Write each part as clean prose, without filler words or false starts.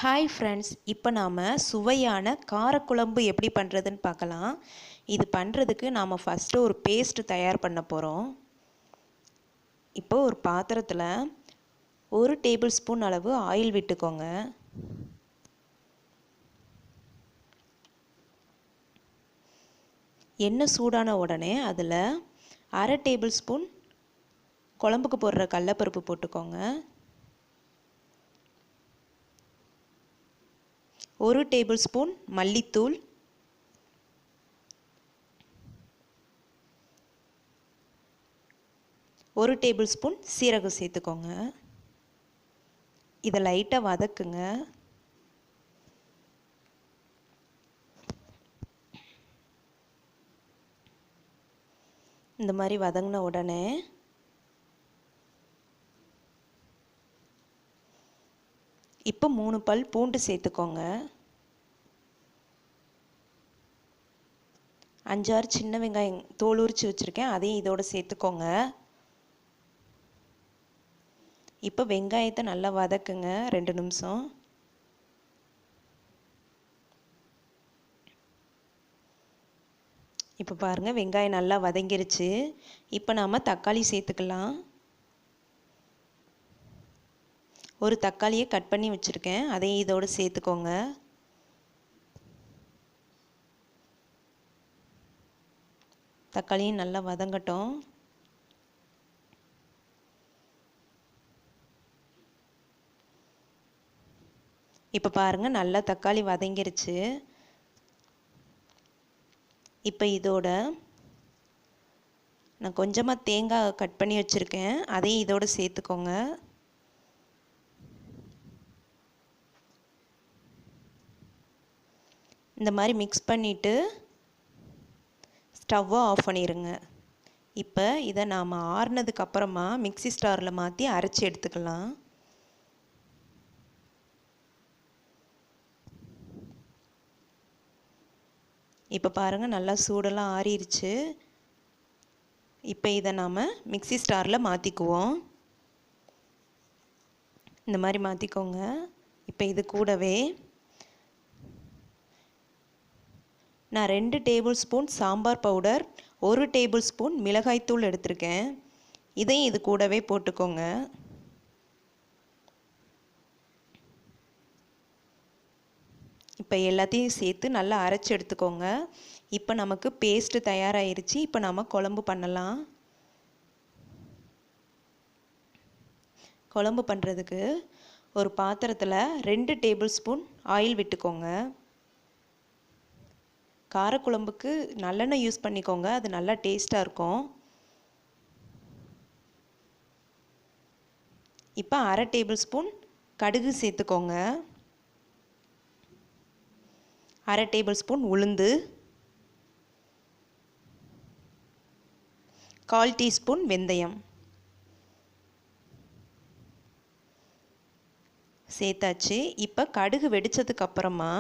Hi friends, இப்போ நாம் சுவையான காரக்குழம்பு எப்படி பண்ணுறதுன்னு பார்க்கலாம். இது பண்ணுறதுக்கு நாம் ஃபஸ்ட்டு ஒரு பேஸ்ட் தயார் பண்ண போகிறோம். இப்போ ஒரு பாத்திரத்தில் 1 டேபிள் ஸ்பூன் அளவு ஆயில் விட்டுக்கோங்க. எண்ணெய் சூடான உடனே அதில் 1/2 டேபிள் ஸ்பூன் குழம்புக்கு போடுற கடலைப்பருப்பு போட்டுக்கோங்க. 1 டேபிள் ஸ்பூன் மல்லித்தூள், 1 டேபிள் ஸ்பூன் சீரகம் சேர்த்துக்கோங்க. இதை லைட்டாக வதக்குங்க. இந்த மாதிரி வதங்கின உடனே இப்போ 3 பல் பூண்டு சேர்த்துக்கோங்க. 5-6 சின்ன வெங்காயம் தோல் உரித்து வச்சுருக்கேன், அதையும் இதோடு சேர்த்துக்கோங்க. இப்போ வெங்காயத்தை நல்லா வதக்குங்க 2 நிமிஷம். இப்போ பாருங்கள், வெங்காயம் நல்லா வதங்கிருச்சு. இப்போ நாம் தக்காளி சேர்த்துக்கலாம். ஒரு தக்காளியை கட் பண்ணி வச்சுருக்கேன், அதையும் இதோடு சேர்த்துக்கோங்க. தக்காளியும் நல்லா வதங்கட்டும். இப்போ பாருங்கள், நல்லா தக்காளி வதங்கிருச்சு. இப்போ இதோட நான் கொஞ்சமாக தேங்காய் கட் பண்ணி வச்சுருக்கேன், அதையும் இதோடு சேர்த்துக்கோங்க. இந்த மாதிரி மிக்ஸ் பண்ணிவிட்டு ஸ்டவ்வை ஆஃப் பண்ணிடுங்க. இப்போ இதை நாம் ஆறுனதுக்கப்புறமா மிக்ஸி ஸ்டாரில் மாற்றி அரைச்சி எடுத்துக்கலாம். இப்போ பாருங்கள், நல்லா சூடெல்லாம் ஆறிடுச்சு. இப்போ இதை நாம் மிக்ஸி ஸ்டாரில் மாற்றிக்குவோம். இந்த மாதிரி மாற்றிக்கோங்க. இப்போ இது கூடவே நான் 2 table spoon sambar powder, 1 table spoon மிளகாய்த்தூள் எடுத்திருக்கேன், இதையும் இது கூடவே போட்டுக்கோங்க. இப்போ எல்லாத்தையும் சேர்த்து நல்லா அரைச்சி எடுத்துக்கோங்க. இப்போ நமக்கு பேஸ்ட்டு தயாராகிருச்சு. இப்போ நாம் குழம்பு பண்ணலாம். குழம்பு பண்ணுறதுக்கு ஒரு பாத்திரத்தில் 2 டேபிள் ஸ்பூன் ஆயில் விட்டுக்கோங்க. காரக்குழம்புக்கு நல்லெண்ணெய் யூஸ் பண்ணிக்கோங்க, அது நல்லா டேஸ்ட்டாக இருக்கும். இப்போ 1/2 டேபிள் ஸ்பூன் கடுகு சேர்த்துக்கோங்க. 1/2 டேபிள் ஸ்பூன் உளுந்து, 1/4 டீஸ்பூன் வெந்தயம் சேர்த்தாச்சு. இப்போ கடுகு வெடித்ததுக்கப்புறமா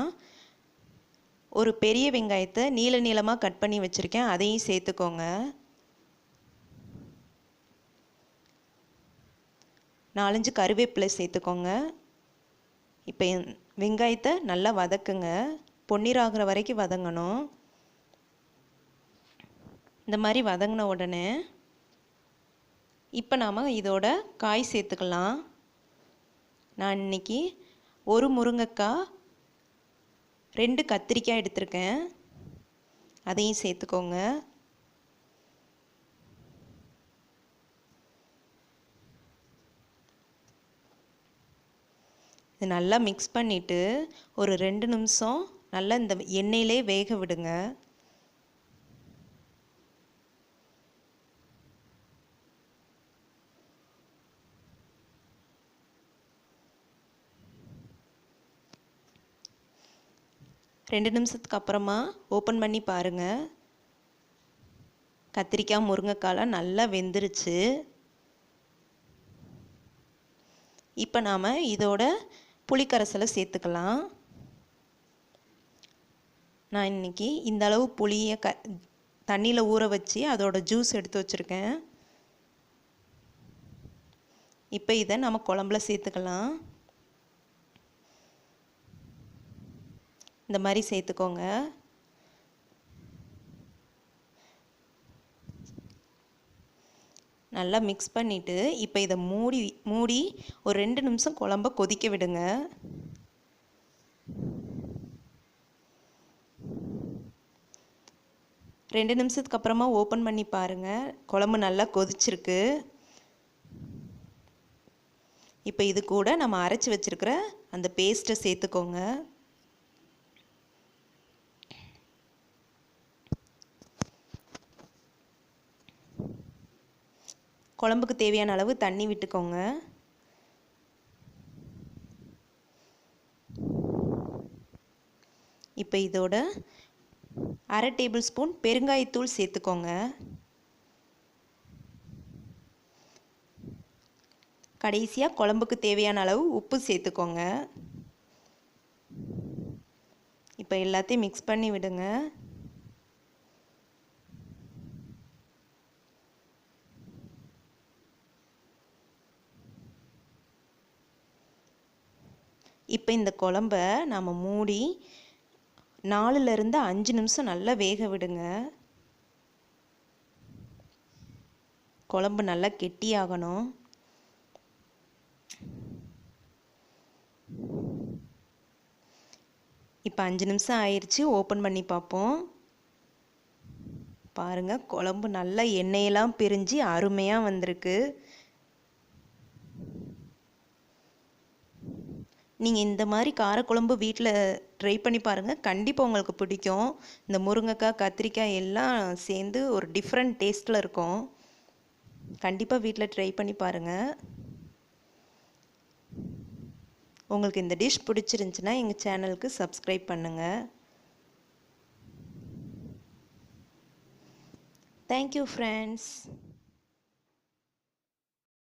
ஒரு பெரிய வெங்காயத்தை நீள நீளமாக கட் பண்ணி வச்சுருக்கேன், அதையும் சேர்த்துக்கோங்க. 4-5 கருவேப்பிலை சேர்த்துக்கோங்க. இப்போ வெங்காயத்தை நல்லா வதக்குங்க, பொன்னிறாகிற வரைக்கும் வதங்கணும். இந்த மாதிரி வதங்கின உடனே இப்போ நாம் இதோட காய் சேர்த்துக்கலாம். நான் இன்றைக்கி 1 முருங்கைக்காய், 2 கத்திரிக்காய் எடுத்திருக்கேன், அதையும் சேர்த்துக்கோங்க. இது நல்லா மிக்ஸ் பண்ணிவிட்டு ஒரு 2 நிமிஷம் நல்லா இந்த எண்ணெயிலே வேக விடுங்க. ரெண்டு நிமிஷத்துக்கு அப்புறமா ஓப்பன் பண்ணி பாருங்கள். கத்திரிக்காய் முருங்கைக்காய்லாம் நல்லா வெந்துருச்சு. இப்போ நாம் இதோட புளிக்கரைசலை சேர்த்துக்கலாம். நான் இன்றைக்கி இந்த அளவு புளியை தண்ணியில் ஊற வச்சு அதோட ஜூஸ் எடுத்து வச்சுருக்கேன். இப்போ இதை நம்ம குழம்புல சேர்த்துக்கலாம். இந்த மாதிரி சேர்த்துக்கோங்க. நல்லா மிக்ஸ் பண்ணிவிட்டு இப்போ இதை மூடி ஒரு 2 நிமிஷம் குழம்ப கொதிக்க விடுங்க. ரெண்டு நிமிஷத்துக்கு அப்புறமா ஓப்பன் பண்ணி பாருங்கள். குழம்பு நல்லா கொதிச்சிருக்கு. இப்போ இது கூட நம்ம அரைச்சி வச்சுருக்கிற அந்த பேஸ்ட்டை சேர்த்துக்கோங்க. குழம்புக்கு தேவையான அளவு தண்ணி விட்டுக்கோங்க. இப்போ இதோட 1/2 டேபிள் ஸ்பூன் பெருங்காயத்தூள் சேர்த்துக்கோங்க. கடைசியாக குழம்புக்கு தேவையான அளவு உப்பு சேர்த்துக்கோங்க. இப்போ எல்லாத்தையும் மிக்ஸ் பண்ணி விடுங்க. இப்போ இந்த குழம்ப நாம் மூடி 4லேருந்து 5 நிமிஷம் நல்லா வேக விடுங்க. குழம்பு நல்லா கெட்டியாகணும். இப்போ 5 நிமிஷம் ஆயிடுச்சு. ஓப்பன் பண்ணி பார்ப்போம். பாருங்கள், குழம்பு நல்லா எண்ணெயெல்லாம் பிரிஞ்சு அருமையாக வந்திருக்கு. நீங்கள் இந்த மாதிரி காரக்குழம்பு வீட்டில் ட்ரை பண்ணி பாருங்கள். கண்டிப்பாக உங்களுக்கு பிடிக்கும். இந்த முருங்கைக்காய், கத்திரிக்காய் எல்லாம் சேர்ந்து ஒரு டிஃப்ரெண்ட் டேஸ்ட்டில் இருக்கும். கண்டிப்பாக வீட்டில் ட்ரை பண்ணி பாருங்கள். உங்களுக்கு இந்த டிஷ் பிடிச்சிருந்துச்சுன்னா எங்கள் சேனலுக்கு சப்ஸ்கிரைப் பண்ணுங்கள். Thank you friends.